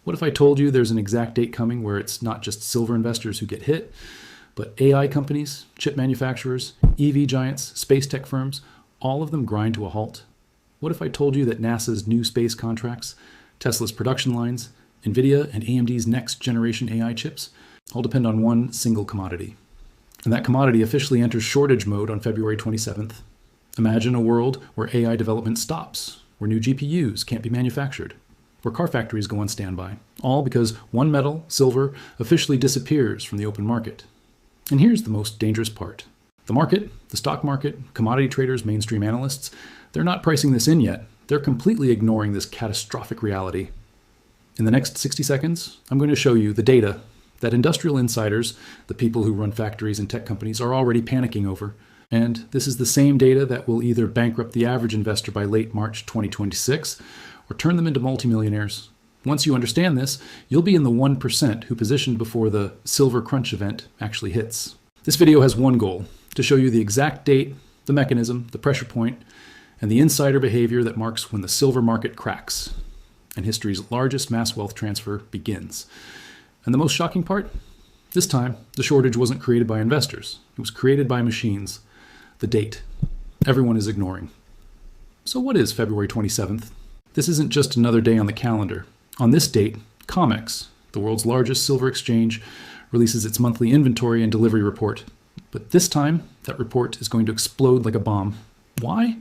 What if I told you there's an exact date coming where it's not just silver investors who get hit, but AI companies, chip manufacturers, EV giants, space tech firms, all of them grind to a halt? What if I told you that NASA's new space contracts, Tesla's production lines, NVIDIA and AMD's next generation AI chips all depend on one single commodity? And that commodity officially enters shortage mode on February 27th. Imagine a world where AI development stops, where new GPUs can't be manufactured, where car factories go on standby, all because one metal, silver, officially disappears from the open market. And here's the most dangerous part. The market, the stock market, commodity traders, mainstream analysts, they're not pricing this in yet. They're completely ignoring this catastrophic reality. In the next 60 seconds, I'm going to show you the data that industrial insiders, the people who run factories and tech companies, are already panicking over. And this is the same data that will either bankrupt the average investor by late March 2026 or turn them into multimillionaires. Once you understand this, you'll be in the 1% who positioned before the silver crunch event actually hits. This video has one goal: to show you the exact date, the mechanism, the pressure point, and the insider behavior that marks when the silver market cracks and history's largest mass wealth transfer begins. And the most shocking part? This time, the shortage wasn't created by investors. It was created by machines. The date. Everyone is ignoring. So what is February 27th? This isn't just another day on the calendar. On this date, COMEX, the world's largest silver exchange, releases its monthly inventory and delivery report. But this time, that report is going to explode like a bomb. Why?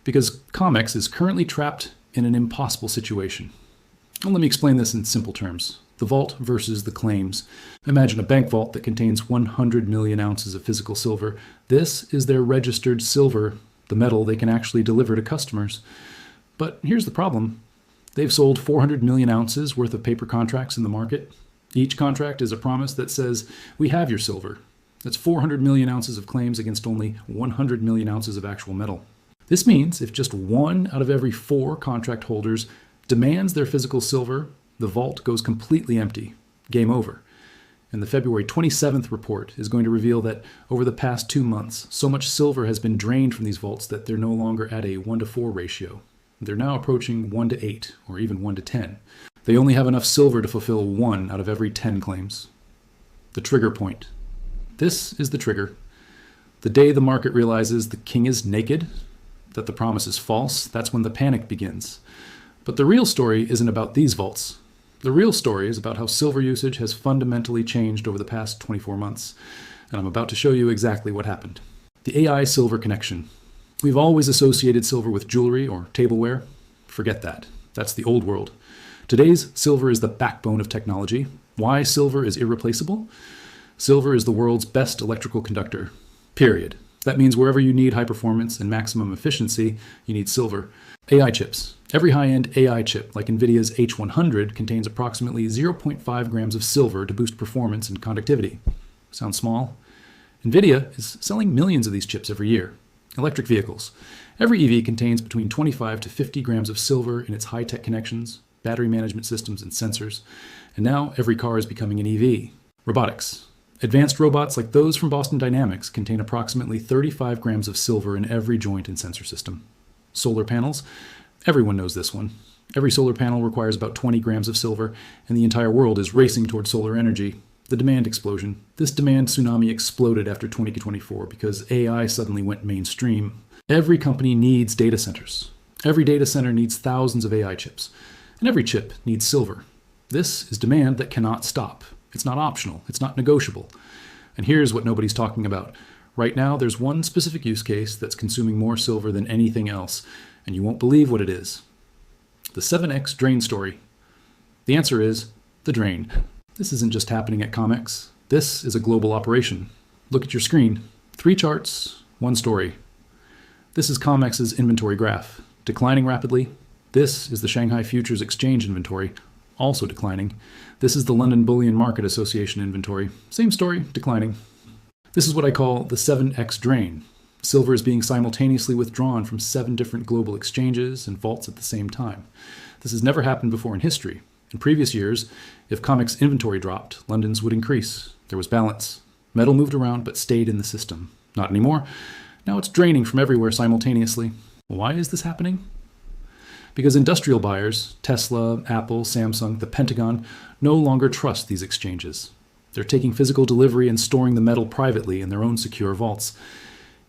Because COMEX is currently trapped in an impossible situation. Well, let me explain this in simple terms. The vault versus the claims. Imagine a bank vault that contains 100 million ounces of physical silver. This is their registered silver, the metal they can actually deliver to customers. But here's the problem. They've sold 400 million ounces worth of paper contracts in the market. Each contract is a promise that says, we have your silver. That's 400 million ounces of claims against only 100 million ounces of actual metal. This means if just 1 out of every 4 contract holders demands their physical silver, the vault goes completely empty. Game over. And the February 27th report is going to reveal that over the past 2 months, so much silver has been drained from these vaults that they're no longer at a 1-to-4 ratio. They're now approaching 1-to-8, or even 1-to-10. They only have enough silver to fulfill 1 out of every 10 claims. The trigger point. This is the trigger. The day the market realizes the king is naked, that the promise is false, that's when the panic begins. But the real story isn't about these vaults. The real story is about how silver usage has fundamentally changed over the past 24 months. And I'm about to show you exactly what happened. The AI silver connection. We've always associated silver with jewelry or tableware. Forget that. That's the old world. Today's silver is the backbone of technology. Why silver is irreplaceable? Silver is the world's best electrical conductor. Period. That means wherever you need high performance and maximum efficiency, you need silver. AI chips. Every high-end AI chip, like NVIDIA's H100, contains approximately 0.5 grams of silver to boost performance and conductivity. Sounds small? NVIDIA is selling millions of these chips every year. Electric vehicles. Every EV contains between 25 to 50 grams of silver in its high-tech connections, battery management systems, and sensors. And now every car is becoming an EV. Robotics. Advanced robots like those from Boston Dynamics contain approximately 35 grams of silver in every joint and sensor system. Solar panels. Everyone knows this one. Every solar panel requires about 20 grams of silver, and the entire world is racing towards solar energy. The demand explosion. This demand tsunami exploded after 2024 because AI suddenly went mainstream. Every company needs data centers. Every data center needs thousands of AI chips, and every chip needs silver. This is demand that cannot stop. It's not optional. It's not negotiable. And here's what nobody's talking about. Right now, there's one specific use case that's consuming more silver than anything else, and you won't believe what it is. The 7x drain story. The answer is the drain. This isn't just happening at COMEX. This is a global operation. Look at your screen. 3 charts, 1 story. This is COMEX's inventory graph, declining rapidly. This is the Shanghai Futures Exchange inventory, also declining. This is the London Bullion Market Association inventory. Same story, declining. This is what I call the 7x drain. Silver is being simultaneously withdrawn from 7 different global exchanges and vaults at the same time. This has never happened before in history. In previous years, if COMEX inventory dropped, London's would increase. There was balance. Metal moved around but stayed in the system. Not anymore. Now it's draining from everywhere simultaneously. Why is this happening? Because industrial buyers, Tesla, Apple, Samsung, the Pentagon, no longer trust these exchanges. They're taking physical delivery and storing the metal privately in their own secure vaults.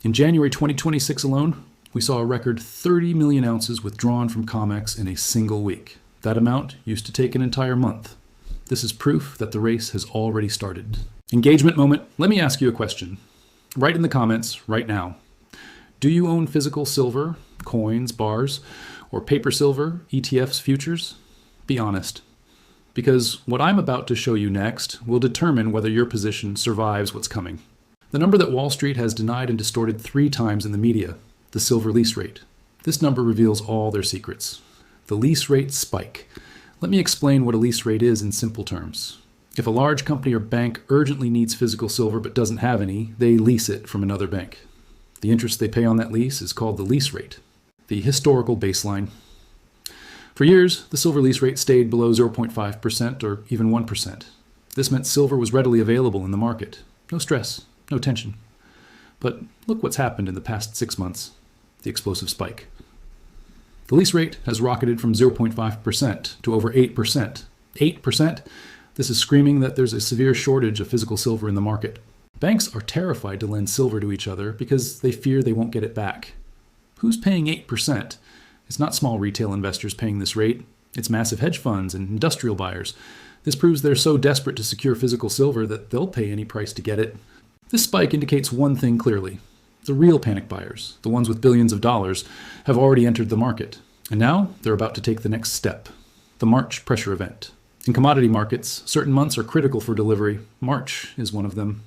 In January 2026 alone, we saw a record 30 million ounces withdrawn from COMEX in a single week. That amount used to take an entire month. This is proof that the race has already started. Engagement moment. Let me ask you a question. Write in the comments right now. Do you own physical silver, coins, bars, or paper silver, ETFs, futures? Be honest. Because what I'm about to show you next will determine whether your position survives what's coming. The number that Wall Street has denied and distorted 3 times in the media, the silver lease rate. This number reveals all their secrets. The lease rate spike. Let me explain what a lease rate is in simple terms. If a large company or bank urgently needs physical silver but doesn't have any, they lease it from another bank. The interest they pay on that lease is called the lease rate, the historical baseline. For years, the silver lease rate stayed below 0.5% or even 1%. This meant silver was readily available in the market. No stress, no tension. But look what's happened in the past 6 months. The explosive spike. The lease rate has rocketed from 0.5% to over 8%. 8%? This is screaming that there's a severe shortage of physical silver in the market. Banks are terrified to lend silver to each other because they fear they won't get it back. Who's paying 8%? It's not small retail investors paying this rate. It's massive hedge funds and industrial buyers. This proves they're so desperate to secure physical silver that they'll pay any price to get it. This spike indicates one thing clearly. The real panic buyers, the ones with billions of dollars, have already entered the market. And now they're about to take the next step, the March pressure event. In commodity markets, certain months are critical for delivery. March is one of them.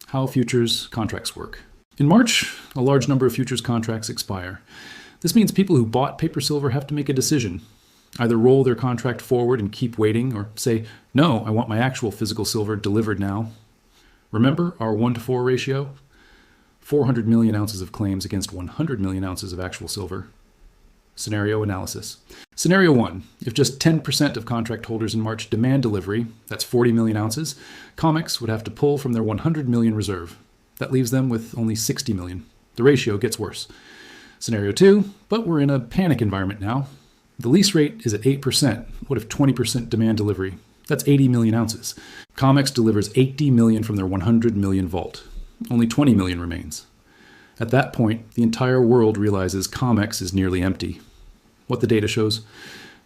How futures contracts work. In March, a large number of futures contracts expire. This means people who bought paper silver have to make a decision. Either roll their contract forward and keep waiting, or say, no, I want my actual physical silver delivered now. Remember our 1-to-4 ratio? 400 million ounces of claims against 100 million ounces of actual silver. Scenario analysis. Scenario 1. If just 10% of contract holders in March demand delivery, that's 40 million ounces, COMEX would have to pull from their 100 million reserve. That leaves them with only 60 million. The ratio gets worse. Scenario 2. But we're in a panic environment now. The lease rate is at 8%. What if 20% demand delivery? That's 80 million ounces. COMEX delivers 80 million from their 100 million vault. Only 20 million remains. At that point, the entire world realizes COMEX is nearly empty. What the data shows.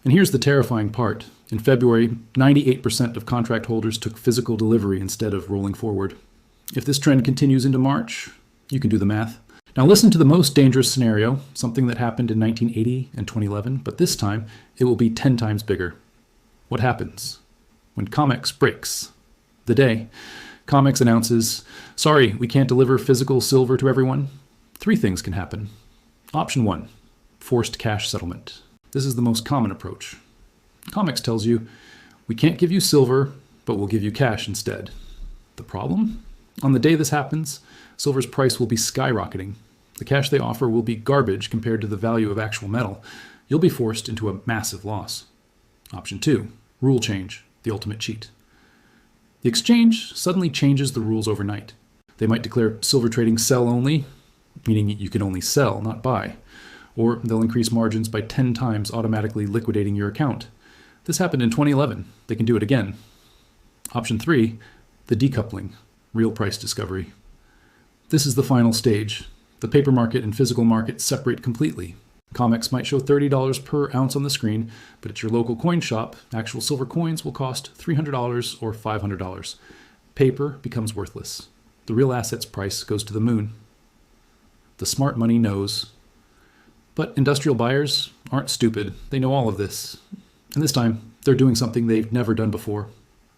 And here's the terrifying part. In February, 98% of contract holders took physical delivery instead of rolling forward. If this trend continues into March, you can do the math. Now listen to the most dangerous scenario, something that happened in 1980 and 2011, but this time it will be 10 times bigger. What happens when COMEX breaks? The day COMEX announces, sorry, we can't deliver physical silver to everyone. 3 things can happen. Option 1, forced cash settlement. This is the most common approach. COMEX tells you, we can't give you silver, but we'll give you cash instead. The problem? On the day this happens, silver's price will be skyrocketing. The cash they offer will be garbage compared to the value of actual metal. You'll be forced into a massive loss. Option 2, rule change, the ultimate cheat. The exchange suddenly changes the rules overnight. They might declare silver trading sell only, meaning you can only sell, not buy. Or they'll increase margins by 10 times, automatically liquidating your account. This happened in 2011. They can do it again. Option 3, the decoupling, real price discovery. This is the final stage. The paper market and physical market separate completely. COMEX might show $30 per ounce on the screen, but at your local coin shop, actual silver coins will cost $300 or $500. Paper becomes worthless. The real asset's price goes to the moon. The smart money knows. But industrial buyers aren't stupid. They know all of this. And this time, they're doing something they've never done before.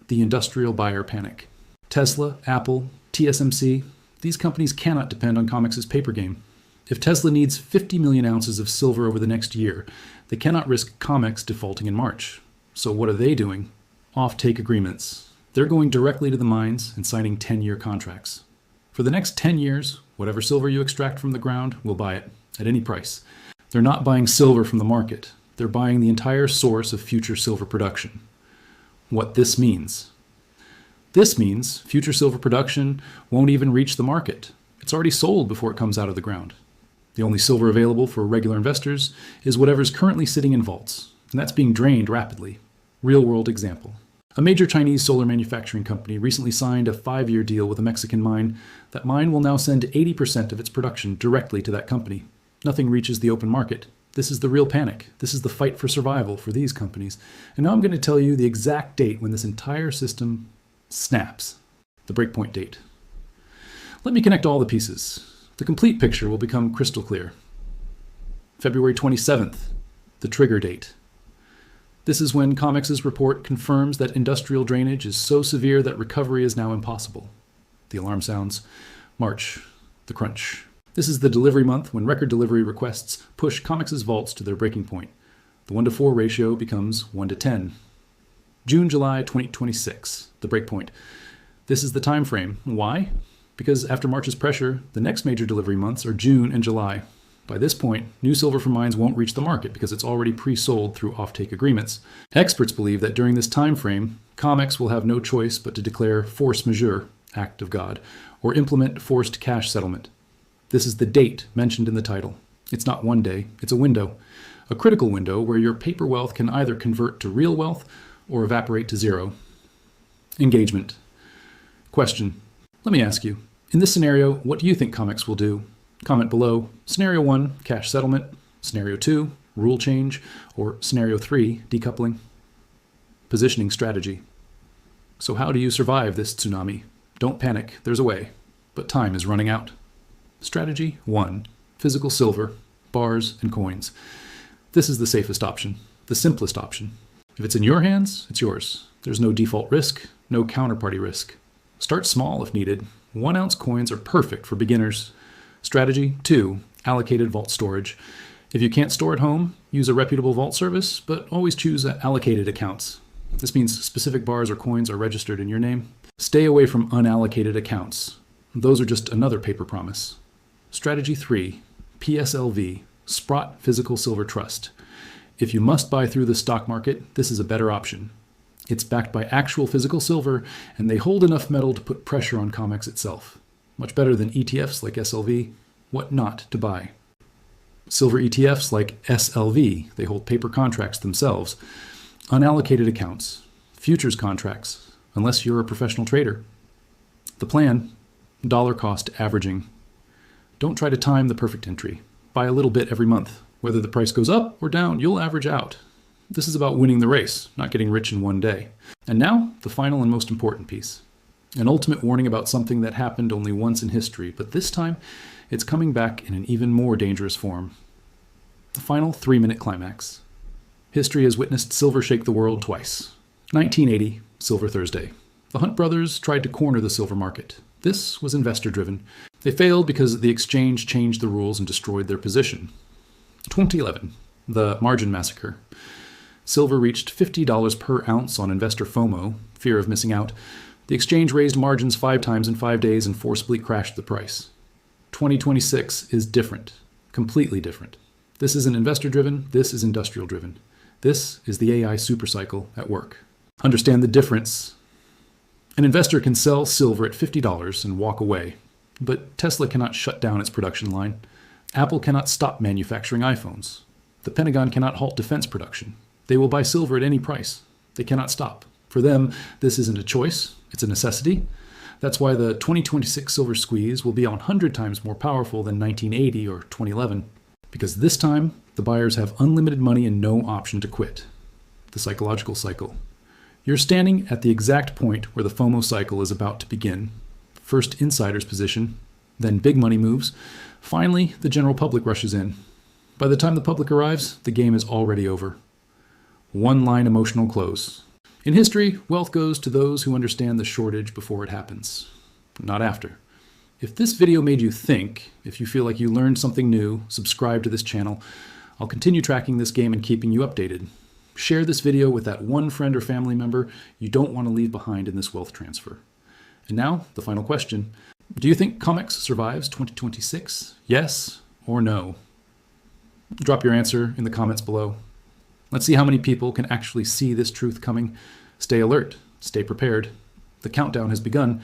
The industrial buyer panic. Tesla, Apple, TSMC, these companies cannot depend on COMEX's paper game. If Tesla needs 50 million ounces of silver over the next year, they cannot risk COMEX defaulting in March. So what are they doing? Off-take agreements. They're going directly to the mines and signing 10-year contracts. For the next 10 years, whatever silver you extract from the ground, we'll buy it, at any price. They're not buying silver from the market. They're buying the entire source of future silver production. What this means? This means future silver production won't even reach the market. It's already sold before it comes out of the ground. The only silver available for regular investors is whatever's currently sitting in vaults, and that's being drained rapidly. Real-world example. A major Chinese solar manufacturing company recently signed a 5-year deal with a Mexican mine. That mine will now send 80% of its production directly to that company. Nothing reaches the open market. This is the real panic. This is the fight for survival for these companies. And now I'm going to tell you the exact date when this entire system snaps. The breakpoint date. Let me connect all the pieces. The complete picture will become crystal clear. February 27th, the trigger date. This is when COMEX's report confirms that industrial drainage is so severe that recovery is now impossible. The alarm sounds. March, the crunch. This is the delivery month when record delivery requests push COMEX's vaults to their breaking point. The 1-to-4 ratio becomes 1-to-10. June, July 2026, the breakpoint. This is the time frame. Why? Because after March's pressure, the next major delivery months are June and July. By this point, new silver from mines won't reach the market because it's already pre-sold through offtake agreements. Experts believe that during this time frame, COMEX will have no choice but to declare force majeure, act of God, or implement forced cash settlement. This is the date mentioned in the title. It's not one day, it's a window. A critical window where your paper wealth can either convert to real wealth or evaporate to zero. Engagement. Question. Let me ask you, in this scenario, what do you think COMEX will do? Comment below. Scenario 1, cash settlement. Scenario 2, rule change. Or Scenario 3, decoupling. Positioning strategy. So how do you survive this tsunami? Don't panic, there's a way. But time is running out. Strategy 1, physical silver, bars and coins. This is the safest option, the simplest option. If it's in your hands, it's yours. There's no default risk, no counterparty risk. Start small if needed. 1-ounce coins are perfect for beginners. Strategy 2, allocated vault storage. If you can't store at home, use a reputable vault service, but always choose allocated accounts. This means specific bars or coins are registered in your name. Stay away from unallocated accounts. Those are just another paper promise. Strategy 3, PSLV, Sprott Physical Silver Trust. If you must buy through the stock market, this is a better option. It's backed by actual physical silver, and they hold enough metal to put pressure on COMEX itself. Much better than ETFs like SLV. What not to buy? Silver ETFs like SLV, they hold paper contracts themselves. Unallocated accounts, futures contracts, unless you're a professional trader. The plan, dollar cost averaging. Don't try to time the perfect entry. Buy a little bit every month. Whether the price goes up or down, you'll average out. This is about winning the race, not getting rich in one day. And now, the final and most important piece. An ultimate warning about something that happened only once in history, but this time, it's coming back in an even more dangerous form. The final 3-minute climax. History has witnessed silver shake the world twice. 1980, Silver Thursday. The Hunt brothers tried to corner the silver market. This was investor-driven. They failed because the exchange changed the rules and destroyed their position. 2011, the Margin Massacre. Silver reached $50 per ounce on investor FOMO, fear of missing out. The exchange raised margins 5 times in 5 days and forcibly crashed the price. 2026 is different, completely different. This isn't investor-driven, this is industrial-driven. This is the AI supercycle at work. Understand the difference. An investor can sell silver at $50 and walk away, but Tesla cannot shut down its production line. Apple cannot stop manufacturing iPhones. The Pentagon cannot halt defense production. They will buy silver at any price. They cannot stop. For them, this isn't a choice, it's a necessity. That's why the 2026 silver squeeze will be 100 times more powerful than 1980 or 2011. Because this time, the buyers have unlimited money and no option to quit. The psychological cycle. You're standing at the exact point where the FOMO cycle is about to begin. First insiders position, then big money moves. Finally, the general public rushes in. By the time the public arrives, the game is already over. One-line emotional close. In history, wealth goes to those who understand the shortage before it happens, not after. If this video made you think, if you feel like you learned something new, subscribe to this channel. I'll continue tracking this game and keeping you updated. Share this video with that one friend or family member you don't want to leave behind in this wealth transfer. And now, the final question. Do you think COMEX survives 2026? Yes or no? Drop your answer in the comments below. Let's see how many people can actually see this truth coming. Stay alert, stay prepared. The countdown has begun.